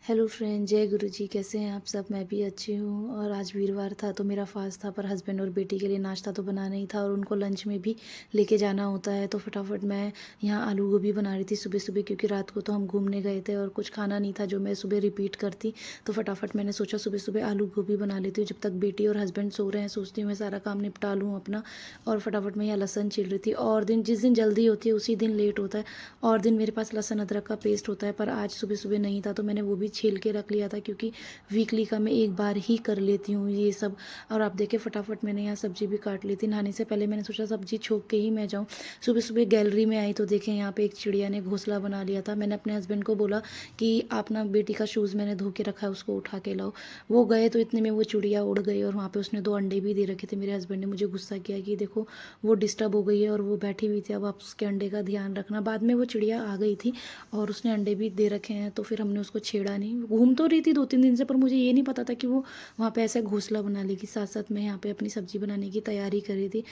Hello friend, जय गुरु जी। कैसे हैं आप सब? मैं भी अच्छी हूँ। और आज वीरवार था तो मेरा फास्ट था, पर हस्बैंड और बेटी के लिए नाश्ता तो बनाना ही था और उनको लंच में भी लेके जाना होता है। तो फटाफट मैं यहाँ आलू गोभी बना रही थी सुबह सुबह, क्योंकि रात को तो हम घूमने गए थे और कुछ खाना नहीं था जो मैं सुबह रिपीट करती। तो फटाफट मैंने सोचा सुबह सुबह आलू गोभी बना लेती हूँ, जब तक बेटी और हस्बैंड सो रहे हैं। सोचती हूँ मैं सारा काम निपटा लूँ अपना। और फटाफट मैं यहाँ लहसन छील रही थी। और दिन जिस दिन जल्दी होती है उसी दिन लेट होता है। और दिन मेरे पास लहसुन अदरक का पेस्ट होता है, पर आज सुबह सुबह नहीं था तो मैंने वो भी छील के रख लिया था, क्योंकि वीकली का मैं एक बार ही कर लेती हूँ ये सब। और आप देखें फटाफट मैंने यहाँ सब्जी भी काट ली थी। नहाने से पहले मैंने सोचा सब्जी छोक के ही मैं जाऊँ। सुबह सुबह गैलरी में आई तो देखें यहाँ पे एक चिड़िया ने घोंसला बना लिया था। मैंने अपने हस्बैंड को बोला कि आप ना बेटी का शूज़ मैंने धो के रखा है, उसको उठा के लाओ। वो गए तो इतने में वो चिड़िया उड़ गई और वहाँ पे उसने 2 अंडे भी दे रखे थे। मेरे हस्बैंड ने मुझे गुस्सा किया कि देखो वो डिस्टर्ब हो गई है और वो बैठी हुई थी, अब आप उसके अंडे का ध्यान रखना। बाद में वो चिड़िया आ गई थी और उसने अंडे भी दे रखे हैं, तो फिर हमने उसको छेड़ा नहीं। घूम तो रही थी 2-3 दिन से, पर मुझे ये नहीं पता था कि वो वहाँ पे ऐसा घोंसला बना लेगी। साथ साथ मैं यहाँ पे अपनी सब्जी बनाने की तैयारी कर रही थी।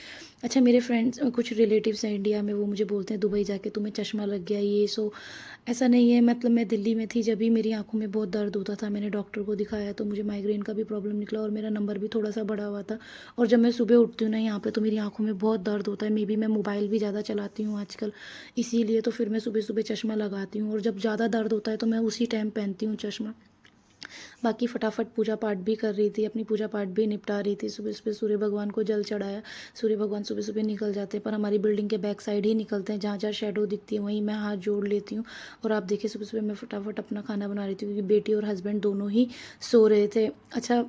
अच्छा, मेरे फ्रेंड्स कुछ रिलेटिव्स हैं इंडिया में, वो मुझे बोलते हैं दुबई जाके तुम्हें चश्मा लग गया ये सो। ऐसा नहीं है, मतलब मैं दिल्ली में थी जब भी मेरी आंखों में बहुत दर्द होता था, मैंने डॉक्टर को दिखाया तो मुझे माइग्रेन का भी प्रॉब्लम निकला और मेरा नंबर भी थोड़ा सा बढ़ा हुआ था। और जब मैं सुबह उठती हूँ ना यहाँ पे, तो मेरी आंखों में बहुत दर्द होता है। मे बी मैं मोबाइल भी ज़्यादा चलाती हूँ आजकल, इसीलिए तो फिर मैं सुबह सुबह चश्मा लगाती हूँ। और जब ज़्यादा दर्द होता है तो मैं उसी टाइम पहनती हूँ चश्मा। बाकी फटाफट पूजा पाठ भी कर रही थी, अपनी पूजा पाठ भी निपटा रही थी। सुबह सुबह सूर्य भगवान को जल चढ़ाया। सूर्य भगवान सुबह सुबह निकल जाते हैं, पर हमारी बिल्डिंग के बैक साइड ही निकलते हैं, जहाँ जहाँ शेडो दिखती है वहीं मैं हाथ जोड़ लेती हूँ। और आप देखिए सुबह सुबह मैं फटाफट अपना खाना बना रही थी, क्योंकि बेटी और हस्बैंड दोनों ही सो रहे थे। अच्छा,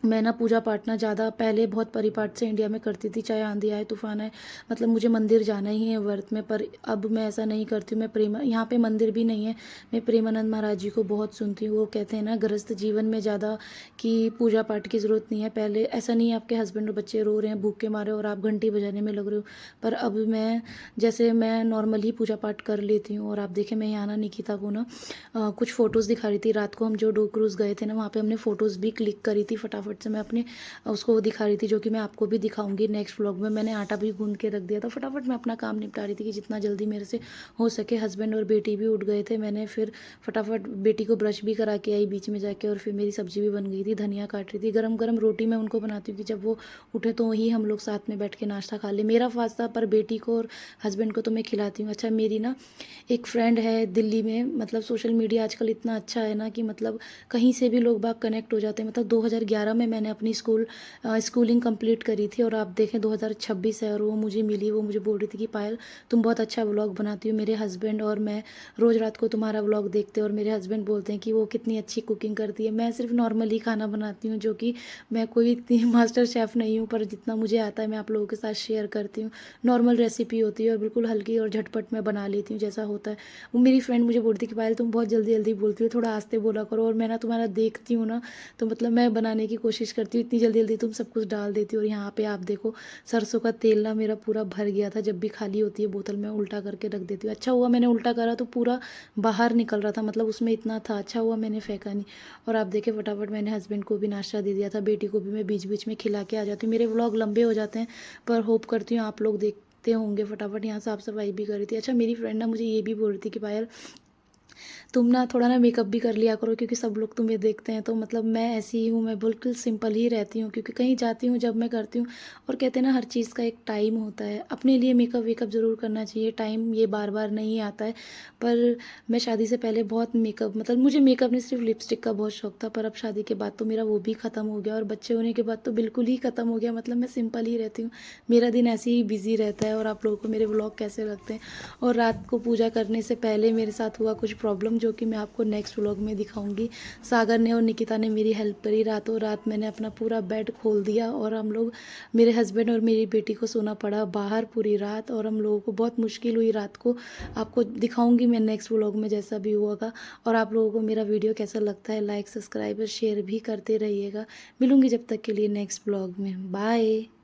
मैं ना पूजा पाठ ना ज़्यादा पहले बहुत परिपाठ से इंडिया में करती थी, चाहे आंधी आए तूफान आए, मतलब मुझे मंदिर जाना ही है व्रत में। पर अब मैं ऐसा नहीं करती हूँ। मैं प्रेम यहाँ पे मंदिर भी नहीं है। मैं प्रेमानंद महाराज जी को बहुत सुनती हूँ। वो कहते हैं ना गृहस्थ जीवन में ज़्यादा कि पूजा पाठ की ज़रूरत नहीं है। पहले ऐसा नहीं है आपके हस्बैंड और बच्चे रो रहे हैं भूख के मारे और आप घंटी बजाने में लग रहे हो, पर अब मैं जैसे मैं नॉर्मल ही पूजा पाठ कर लेती हूँ। और आप देखें मैं यहाँ ना निकिता को ना कुछ फ़ोटोज़ दिखा रही थी। रात को हम जो डो क्रूज़ गए थे ना, वहाँ पे हमने फ़ोटोज़ भी क्लिक करी थी। फटाफट से मैं अपने उसको वो दिखा रही थी, जो कि मैं आपको भी दिखाऊंगी नेक्स्ट व्लॉग में। मैंने आटा भी गूंद के रख दिया था। फटाफट मैं अपना काम निपटा रही थी कि जितना जल्दी मेरे से हो सके। हस्बैंड और बेटी भी उठ गए थे। मैंने फिर फटाफट बेटी को ब्रश भी करा के आई बीच में जाके, और फिर मेरी सब्जी भी बन गई थी। धनिया काट रही थी। गरम गरम रोटी मैं उनको बनाती हूँ कि जब वो उठे तो ही हम लोग साथ में बैठ के नाश्ता खा ले। मेरा फास्ट था, पर बेटी को और हस्बैंड को तो मैं खिलाती हूँ। अच्छा, मेरी ना एक फ्रेंड है दिल्ली में, मतलब सोशल मीडिया आजकल इतना अच्छा है ना कि मतलब कहीं से भी लोग बाग कनेक्ट हो जाते हैं। मतलब 2011 में मैंने अपनी स्कूलिंग कंप्लीट करी थी, और आप देखें 2026 है और वो मुझे मिली। वो मुझे बोल रही थी कि पायल तुम बहुत अच्छा व्लॉग बनाती हो, मेरे हस्बैंड और मैं रोज़ रात को तुम्हारा व्लॉग देखते हैं। और मेरे हस्बैंड बोलते हैं कि वो कितनी अच्छी कुकिंग करती है। मैं सिर्फ नॉर्मली खाना बनाती हूँ, जो कि मैं कोई इतनी मास्टर शेफ़ नहीं हूँ, पर जितना मुझे आता है मैं आप लोगों के साथ शेयर करती हूँ। नॉर्मल रेसिपी होती है और बिल्कुल हल्की और झटपट मैं बना लेती हूँ जैसा होता है। वो मेरी फ्रेंड मुझे बोलती कि पायल तुम बहुत जल्दी जल्दी बोलती हो, थोड़ा आस्ते बोला करो। और मैं ना तुम्हारा देखती हूँ ना, तो मतलब मैं बनाने की कोशिश करती हूँ, इतनी जल्दी जल्दी तुम सब कुछ डाल देती हो। और यहाँ पे आप देखो सरसों का तेल ना मेरा पूरा भर गया था। जब भी खाली होती है बोतल मैं उल्टा करके रख देती हूँ। अच्छा हुआ मैंने उल्टा करा तो पूरा बाहर निकल रहा था, मतलब उसमें इतना था। अच्छा हुआ मैंने फेंका नहीं। और आप देखे फटाफट मैंने हस्बैंड को भी नाश्ता दे दिया था। बेटी को भी मैं बीच बीच में खिला के आ जाती हूँ। मेरे व्लॉग लंबे हो जाते हैं, पर होप करती हूँ आप लोग देखते होंगे। फटाफट यहाँ साफ सफाई भी करी थी। अच्छा, मेरी फ्रेंड ना मुझे ये भी बोल रही थी कि पायल तुम ना थोड़ा ना मेकअप भी कर लिया करो, क्योंकि सब लोग तुम्हें देखते हैं। तो मतलब मैं ऐसी ही हूँ, मैं बिल्कुल सिंपल ही रहती हूँ, क्योंकि कहीं जाती हूँ जब मैं करती हूँ। और कहते हैं ना हर चीज़ का एक टाइम होता है। अपने लिए मेकअप वेकअप ज़रूर करना चाहिए, टाइम ये बार बार नहीं आता है। पर मैं शादी से पहले बहुत मेकअप, मतलब मुझे मेकअप नहीं सिर्फ लिपस्टिक का बहुत शौक था, पर अब शादी के बाद तो मेरा वो भी ख़त्म हो गया। और बच्चे होने के बाद तो बिल्कुल ही ख़त्म हो गया। मतलब मैं सिंपल ही रहती हूँ, मेरा दिन ऐसे ही बिजी रहता है। और आप लोगों को मेरे व्लॉग कैसे लगते हैं? और रात को पूजा करने से पहले मेरे साथ हुआ कुछ प्रॉब्लम, जो कि मैं आपको नेक्स्ट व्लॉग में दिखाऊंगी। सागर ने और निकिता ने मेरी हेल्प करी। रातों रात मैंने अपना पूरा बेड खोल दिया और हम लोग, मेरे हस्बैंड और मेरी बेटी को सोना पड़ा बाहर पूरी रात, और हम लोगों को बहुत मुश्किल हुई रात को। आपको दिखाऊंगी मैं नेक्स्ट व्लॉग में जैसा भी होगा। और आप लोगों को मेरा वीडियो कैसा लगता है लाइक सब्सक्राइब और शेयर भी करते रहिएगा। मिलूंगी जब तक के लिए नेक्स्ट व्लॉग में। बाय।